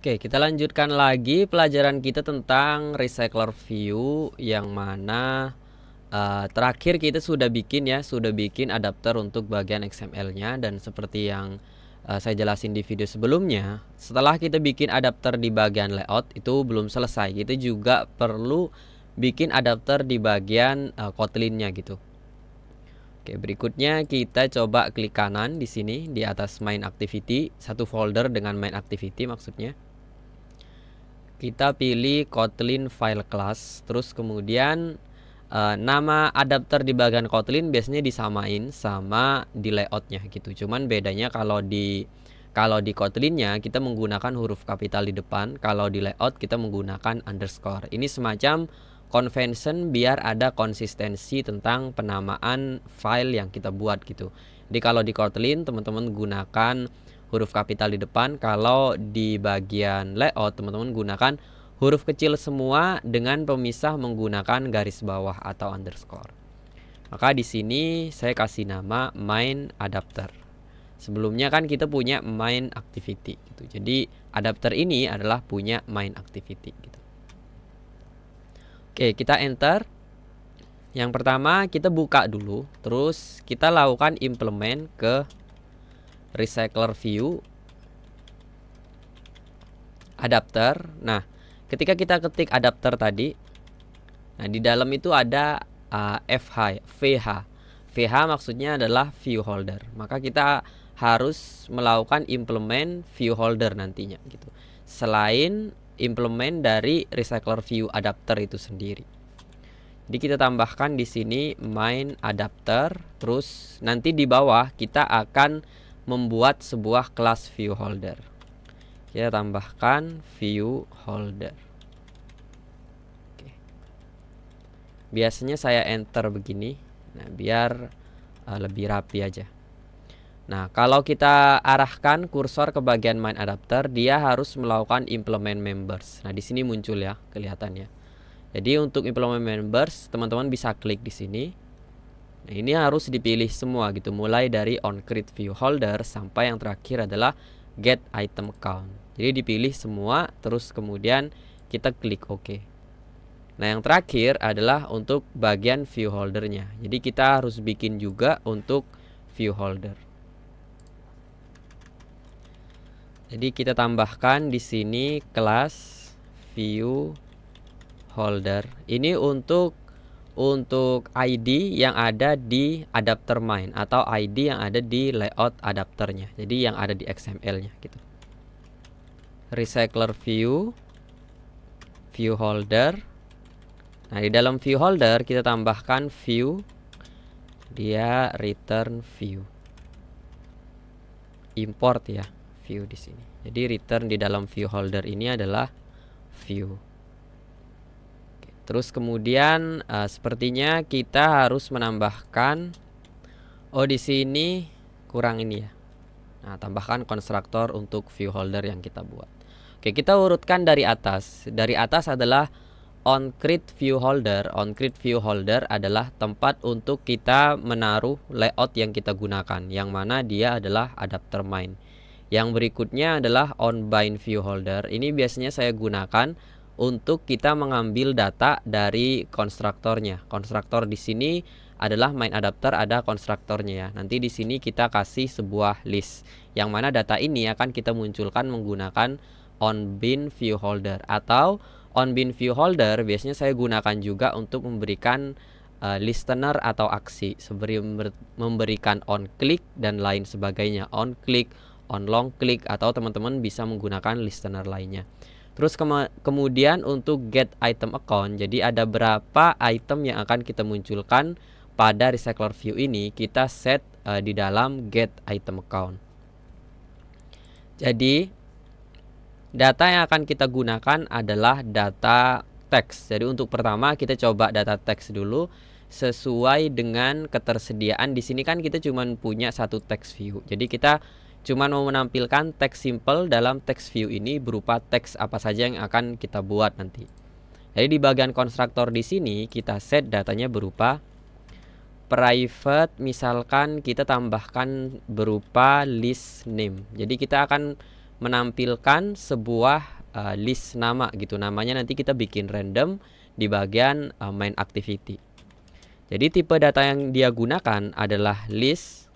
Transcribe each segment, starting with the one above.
Oke, kita lanjutkan lagi pelajaran kita tentang recycler view, yang mana terakhir kita sudah bikin adapter untuk bagian XML-nya. Dan seperti yang saya jelasin di video sebelumnya, setelah kita bikin adapter di bagian layout itu belum selesai, kita juga perlu bikin adapter di bagian Kotlin-nya gitu. Oke, berikutnya kita coba klik kanan di sini di atas main activity, satu folder dengan main activity maksudnya. Kita pilih Kotlin file class, terus kemudian nama adapter di bagian Kotlin biasanya disamain sama di layoutnya gitu. Cuman bedanya kalau di Kotlinnya kita menggunakan huruf kapital di depan, kalau di layout kita menggunakan underscore. Ini semacam convention biar ada konsistensi tentang penamaan file yang kita buat gitu. Jadi kalau di Kotlin teman-teman gunakan huruf kapital di depan, kalau di bagian layout teman-teman gunakan huruf kecil semua dengan pemisah menggunakan garis bawah atau underscore. Maka di sini saya kasih nama main adapter. Sebelumnya kan kita punya main activity gitu. Jadi adapter ini adalah punya main activity gitu. Oke, kita enter. Yang pertama kita buka dulu, terus kita lakukan implement ke recycler view adapter. Nah, ketika kita ketik adapter tadi, nah di dalam itu ada VH. VH maksudnya adalah view holder. Maka kita harus melakukan implement view holder nantinya gitu. Selain implement dari recycler view adapter itu sendiri. Jadi kita tambahkan di sini main adapter, terus nanti di bawah kita akan membuat sebuah kelas view holder. Kita tambahkan view holder. Oke. Biasanya saya enter begini, nah biar lebih rapi aja. Nah, kalau kita arahkan kursor ke bagian main adapter, dia harus melakukan implement members. Nah, di sini muncul ya kelihatannya. Jadi untuk implement members, teman-teman bisa klik di sini. Nah, ini harus dipilih semua gitu, mulai dari on create view holder sampai yang terakhir adalah get item count. Jadi dipilih semua, terus kemudian kita klik OK. Nah, yang terakhir adalah untuk bagian view holdernya. Jadi kita harus bikin juga untuk view holder. Jadi kita tambahkan di sini kelas view holder. Ini untuk ID yang ada di adapter main atau ID yang ada di layout adapternya. Jadi yang ada di XML-nya gitu. Recycler view holder. Nah, di dalam view holder kita tambahkan view, dia return view. Import ya view di sini. Jadi return di dalam view holder ini adalah view. Oke, terus kemudian sepertinya kita harus menambahkan di sini kurang ini ya. Nah, tambahkan konstruktor untuk view holder yang kita buat. Oke, kita urutkan dari atas. Dari atas adalah on create view holder. On create view holder adalah tempat untuk kita menaruh layout yang kita gunakan, yang mana dia adalah adapter main. Yang berikutnya adalah on bind view holder. Ini biasanya saya gunakan untuk kita mengambil data dari konstruktornya. Konstruktor di sini adalah main adapter, ada konstruktornya ya. Nanti di sini kita kasih sebuah list, yang mana data ini akan kita munculkan menggunakan on bind view holder. Atau on bind view holder biasanya saya gunakan juga untuk memberikan listener atau aksi, sebelum memberikan on click dan lain sebagainya. On click, on long click, atau teman-teman bisa menggunakan listener lainnya. Terus kemudian untuk get item account, jadi ada berapa item yang akan kita munculkan pada recycler view ini, kita set di dalam get item account. Jadi data yang akan kita gunakan adalah data teks. Jadi untuk pertama kita coba data teks dulu sesuai dengan ketersediaan. Di sini kan kita cuma punya satu text view. Jadi kita cuma mau menampilkan teks simple dalam text view ini berupa teks apa saja yang akan kita buat nanti. Jadi di bagian konstruktor di sini kita set datanya berupa private, misalkan kita tambahkan berupa list name. Jadi kita akan menampilkan sebuah list nama gitu. Namanya nanti kita bikin random di bagian main activity. Jadi tipe data yang dia gunakan adalah list.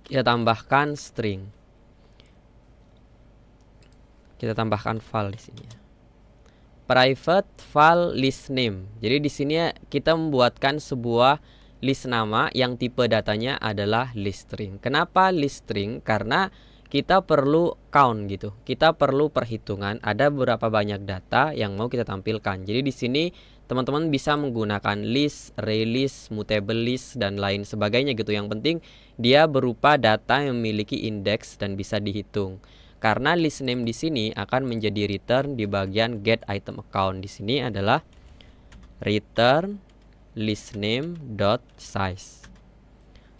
Kita tambahkan string. Kita tambahkan file di sini. Private file list name. Jadi di sini kita membuatkan sebuah list nama yang tipe datanya adalah list string. Kenapa list string? Karena kita perlu count gitu. Kita perlu perhitungan ada berapa banyak data yang mau kita tampilkan. Jadi di sini teman-teman bisa menggunakan list, array list, mutable list dan lain sebagainya gitu. Yang penting dia berupa data yang memiliki indeks dan bisa dihitung. Karena list name di sini akan menjadi return di bagian get item account. Di sini adalah return list name dot size.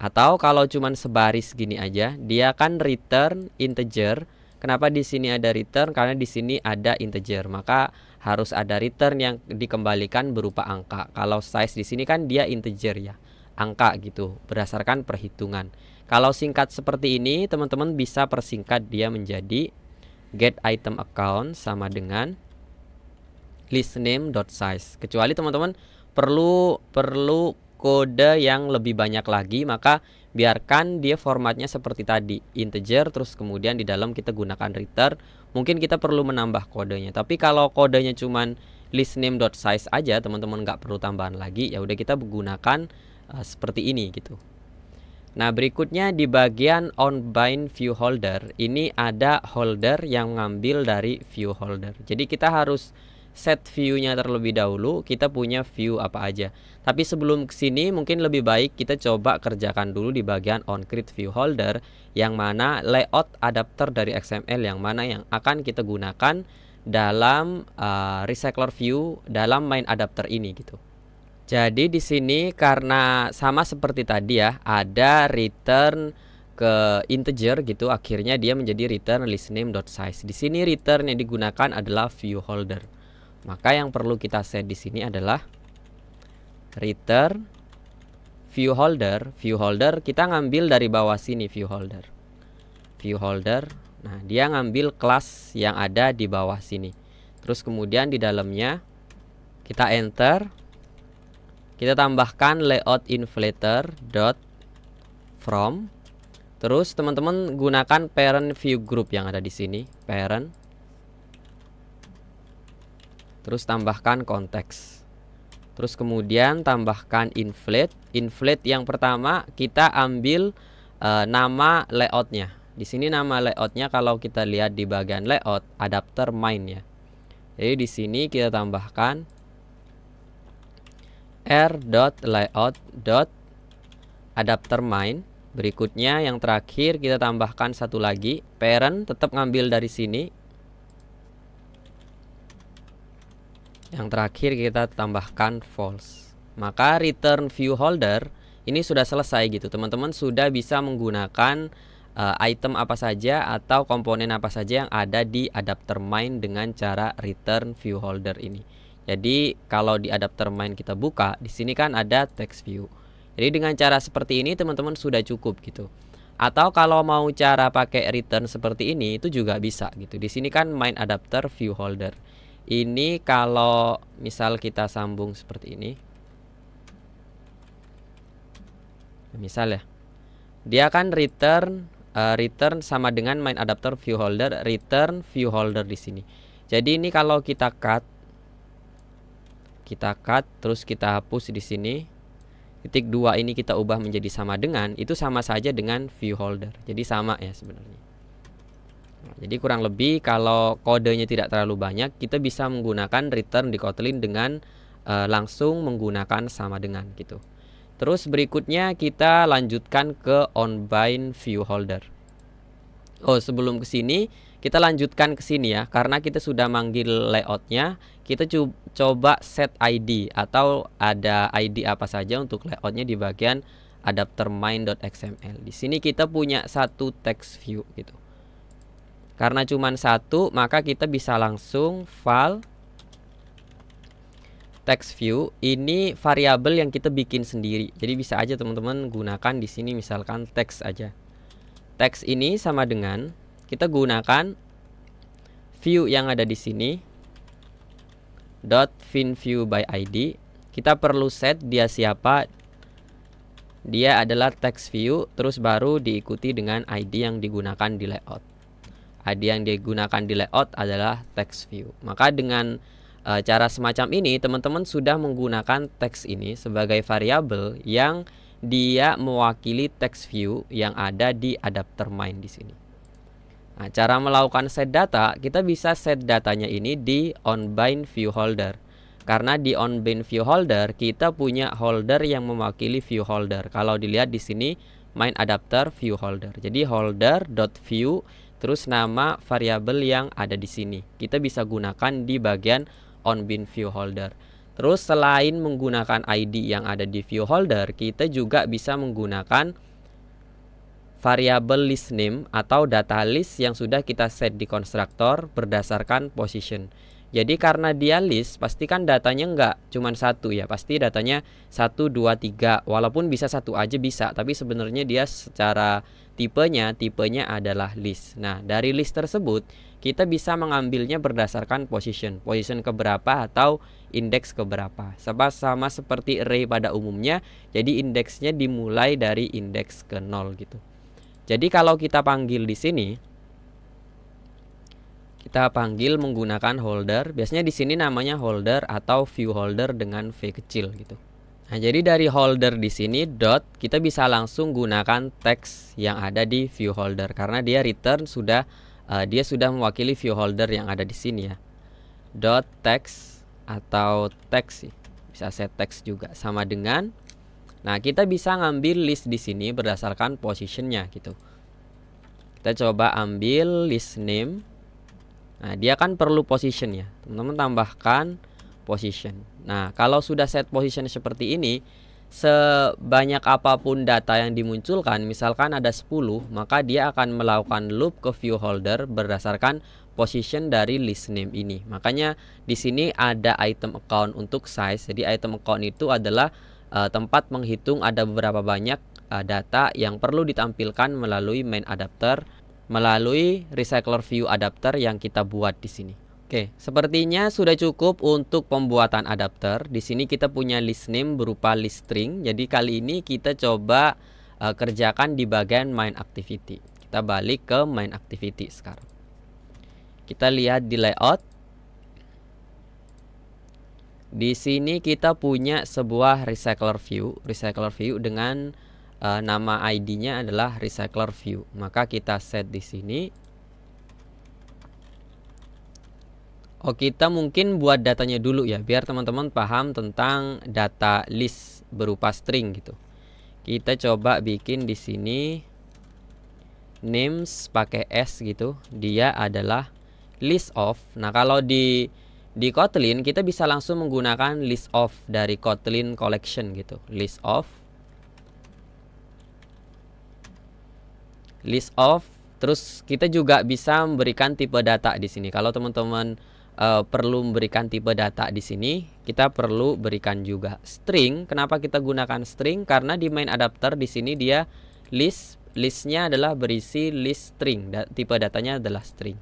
Atau kalau cuman sebaris gini aja, dia akan return integer. Kenapa di sini ada return? Karena di sini ada integer. Maka harus ada return yang dikembalikan berupa angka. Kalau size di sini kan dia integer ya, angka gitu, berdasarkan perhitungan. Kalau singkat seperti ini, teman-teman bisa persingkat dia menjadi get item account sama dengan list name dot size. Kecuali teman-teman perlu kode yang lebih banyak lagi, maka biarkan dia formatnya seperti tadi, integer, terus kemudian di dalam kita gunakan return. Mungkin kita perlu menambah kodenya. Tapi kalau kodenya cuman list name dot size aja, teman-teman nggak perlu tambahan lagi. Ya udah kita gunakan seperti ini gitu. Nah, berikutnya di bagian onBind view holder, ini ada holder yang ngambil dari view holder. Jadi kita harus set view-nya terlebih dahulu, kita punya view apa aja. Tapi sebelum kesini mungkin lebih baik kita coba kerjakan dulu di bagian onCreate view holder, yang mana layout adapter dari XML yang mana yang akan kita gunakan dalam recycler view dalam main adapter ini gitu. Jadi di sini karena sama seperti tadi ya, ada return ke integer gitu, akhirnya dia menjadi return list name dot size. Di sini return yang digunakan adalah view holder. Maka yang perlu kita set di sini adalah return view holder. View holder kita ngambil dari bawah sini view holder. View holder. Nah, dia ngambil kelas yang ada di bawah sini. Terus kemudian di dalamnya kita enter. Kita tambahkan layout inflator dot from. Terus teman-teman gunakan parent view group yang ada di sini, parent. Terus tambahkan konteks. Terus kemudian tambahkan inflate. Inflate yang pertama kita ambil nama layoutnya. Di sini nama layoutnya kalau kita lihat di bagian layout adapter main ya. Jadi di sini kita tambahkan r.layout.adapter main. Berikutnya yang terakhir kita tambahkan satu lagi, parent tetap ngambil dari sini. Yang terakhir kita tambahkan false. Maka return view holder ini sudah selesai gitu. Teman-teman sudah bisa menggunakan item apa saja atau komponen apa saja yang ada di adapter main dengan cara return view holder ini. Jadi kalau di adapter main kita buka, di sini kan ada text view. Jadi dengan cara seperti ini teman-teman sudah cukup gitu. Atau kalau mau cara pakai return seperti ini itu juga bisa gitu. Di sini kan main adapter view holder. Ini kalau misal kita sambung seperti ini. Misal ya. Dia kan return sama dengan main adapter view holder, return view holder di sini. Jadi ini kalau kita cut terus kita hapus di sini, titik 2 ini kita ubah menjadi sama dengan, itu sama saja dengan view holder. Jadi sama ya sebenarnya. Nah, jadi kurang lebih kalau kodenya tidak terlalu banyak, kita bisa menggunakan return di Kotlin dengan langsung menggunakan sama dengan gitu. Terus berikutnya kita lanjutkan ke onBind view holder. Oh, sebelum ke sini kita lanjutkan ke sini ya, karena kita sudah manggil layoutnya. Kita coba set ID atau ada ID apa saja untuk layoutnya di bagian adapter main.xml. Di sini kita punya satu text view gitu. Karena cuma satu, maka kita bisa langsung file text view. Ini variabel yang kita bikin sendiri. Jadi bisa aja teman-teman gunakan di sini misalkan text aja. Text ini sama dengan kita gunakan view yang ada di sini dot VinView by ID. Kita perlu set dia siapa. Dia adalah text view, terus baru diikuti dengan ID yang digunakan di layout. ID yang digunakan di layout adalah text view. Maka dengan cara semacam ini, teman-teman sudah menggunakan teks ini sebagai variabel yang dia mewakili text view yang ada di adapter main di sini. Nah, cara melakukan set data, kita bisa set datanya ini di onBind view holder. Karena di onBind view holder kita punya holder yang mewakili view holder. Kalau dilihat di sini main adapter view holder. Jadi holder.view terus nama variabel yang ada di sini. Kita bisa gunakan di bagian onBind view holder. Terus selain menggunakan ID yang ada di view holder, kita juga bisa menggunakan variabel list name atau data list yang sudah kita set di konstruktor berdasarkan position. Jadi karena dia list, pastikan datanya enggak cuma satu ya, pasti datanya 1, 2, 3. Walaupun bisa satu aja bisa, tapi sebenarnya dia secara tipenya adalah list. Nah, dari list tersebut kita bisa mengambilnya berdasarkan position keberapa atau indeks keberapa. Sama seperti array pada umumnya, jadi indeksnya dimulai dari indeks ke 0 gitu. Jadi kalau kita panggil di sini, kita panggil menggunakan holder. Biasanya di sini namanya holder atau view holder dengan V kecil gitu. Nah, jadi dari holder di sini dot kita bisa langsung gunakan teks yang ada di view holder karena dia return sudah dia sudah mewakili view holder yang ada di sini ya. Dot text atau teks sih. Bisa set teks juga sama dengan. Nah, kita bisa ngambil list di sini berdasarkan positionnya gitu. Kita coba ambil list name. Nah, dia kan perlu position ya. Teman-teman tambahkan position. Nah, kalau sudah set position seperti ini, sebanyak apapun data yang dimunculkan, misalkan ada 10, maka dia akan melakukan loop ke view holder berdasarkan position dari list name ini. Makanya di sini ada item account untuk size. Jadi item account itu adalah tempat menghitung ada beberapa banyak data yang perlu ditampilkan melalui main adapter, melalui recycler view adapter yang kita buat di sini. Oke, sepertinya sudah cukup untuk pembuatan adapter. Di sini kita punya list name berupa list string. Jadi kali ini kita coba kerjakan di bagian main activity. Kita balik ke main activity sekarang. Kita lihat di layout. Di sini kita punya sebuah recycler view dengan nama ID-nya adalah recycler view. Maka kita set di sini. Oh, kita mungkin buat datanya dulu ya, biar teman-teman paham tentang data list berupa string gitu. Kita coba bikin di sini names pakai S gitu. Dia adalah list of. Nah, kalau di Kotlin kita bisa langsung menggunakan list of dari Kotlin collection gitu. List of. Terus kita juga bisa memberikan tipe data di sini. Kalau teman-teman perlu memberikan tipe data di sini, kita perlu berikan juga string. Kenapa kita gunakan string? Karena di main adapter di sini dia listnya adalah berisi list string. Tipe datanya adalah string.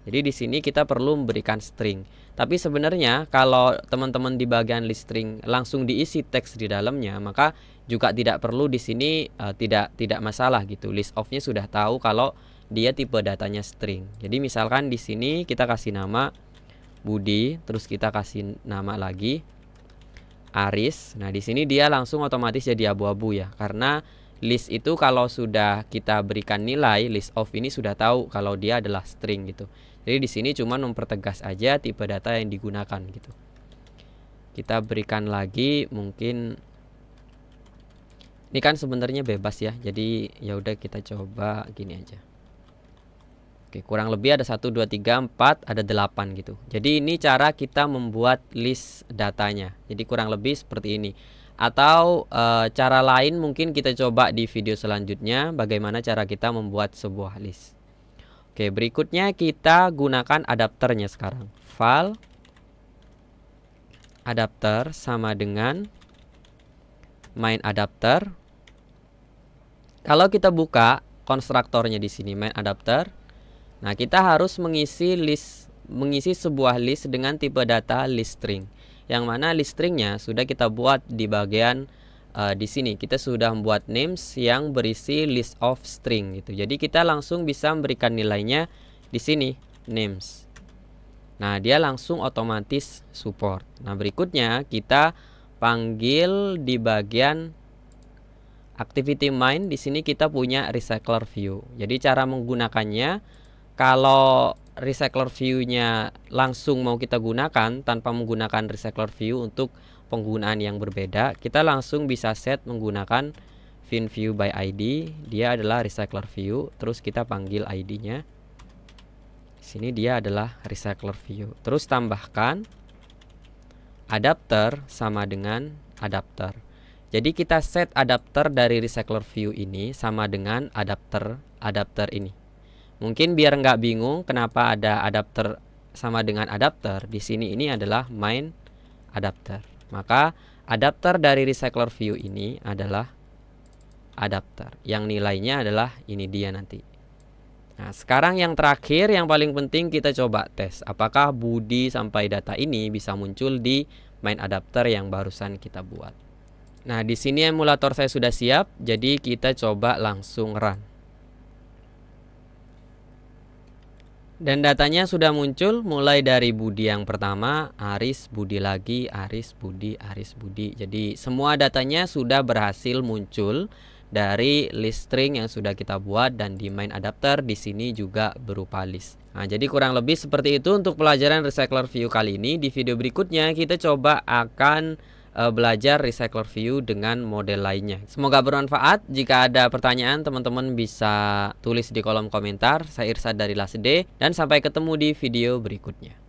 Jadi di sini kita perlu memberikan string. Tapi sebenarnya kalau teman-teman di bagian list string langsung diisi teks di dalamnya, maka juga tidak perlu di sini, tidak masalah gitu. List of-nya sudah tahu kalau dia tipe datanya string. Jadi misalkan di sini kita kasih nama Budi, terus kita kasih nama lagi Aris. Nah, di sini dia langsung otomatis jadi abu-abu ya, karena list itu kalau sudah kita berikan nilai, list of ini sudah tahu kalau dia adalah string gitu. Jadi di sini cuma mempertegas aja tipe data yang digunakan gitu. Kita berikan lagi mungkin ini kan sebenarnya bebas ya. Jadi ya udah kita coba gini aja. Oke, kurang lebih ada 1, 2, 3, 4, ada 8 gitu. Jadi ini cara kita membuat list datanya. Jadi kurang lebih seperti ini. Atau cara lain mungkin kita coba di video selanjutnya bagaimana cara kita membuat sebuah list. Oke, berikutnya kita gunakan adapternya sekarang. File adapter sama dengan main adapter. Kalau kita buka konstruktornya di sini main adapter, Nah, kita harus mengisi sebuah list dengan tipe data list string. Yang mana list stringnya sudah kita buat di bagian di sini. Kita sudah membuat names yang berisi list of string gitu. Jadi kita langsung bisa memberikan nilainya di sini, names. Nah, dia langsung otomatis support. Nah, berikutnya kita panggil di bagian activity main. Di sini kita punya recycler view. Jadi cara menggunakannya, kalau recycler view-nya langsung mau kita gunakan tanpa menggunakan recycler view untuk penggunaan yang berbeda, kita langsung bisa set menggunakan view by ID. Dia adalah recycler view, terus kita panggil ID-nya. Sini dia adalah recycler view. Terus tambahkan adapter sama dengan adapter. Jadi kita set adapter dari recycler view ini sama dengan adapter ini. Mungkin biar nggak bingung kenapa ada adapter sama dengan adapter, di sini ini adalah main adapter. Maka adapter dari recycler view ini adalah adapter yang nilainya adalah ini dia nanti. Nah, sekarang yang terakhir yang paling penting kita coba tes apakah Budi sampai data ini bisa muncul di main adapter yang barusan kita buat. Nah, di sini emulator saya sudah siap, jadi kita coba langsung run. Dan datanya sudah muncul mulai dari Budi yang pertama, Aris, Budi lagi, Aris, Budi, Aris, Budi. Jadi semua datanya sudah berhasil muncul dari list string yang sudah kita buat, dan di main adapter di sini juga berupa list. Nah, jadi kurang lebih seperti itu untuk pelajaran recycler view kali ini. Di video berikutnya kita coba akan belajar recycler view dengan model lainnya. Semoga bermanfaat. Jika ada pertanyaan, teman-teman bisa tulis di kolom komentar. Saya Irsad dari LASD, dan sampai ketemu di video berikutnya.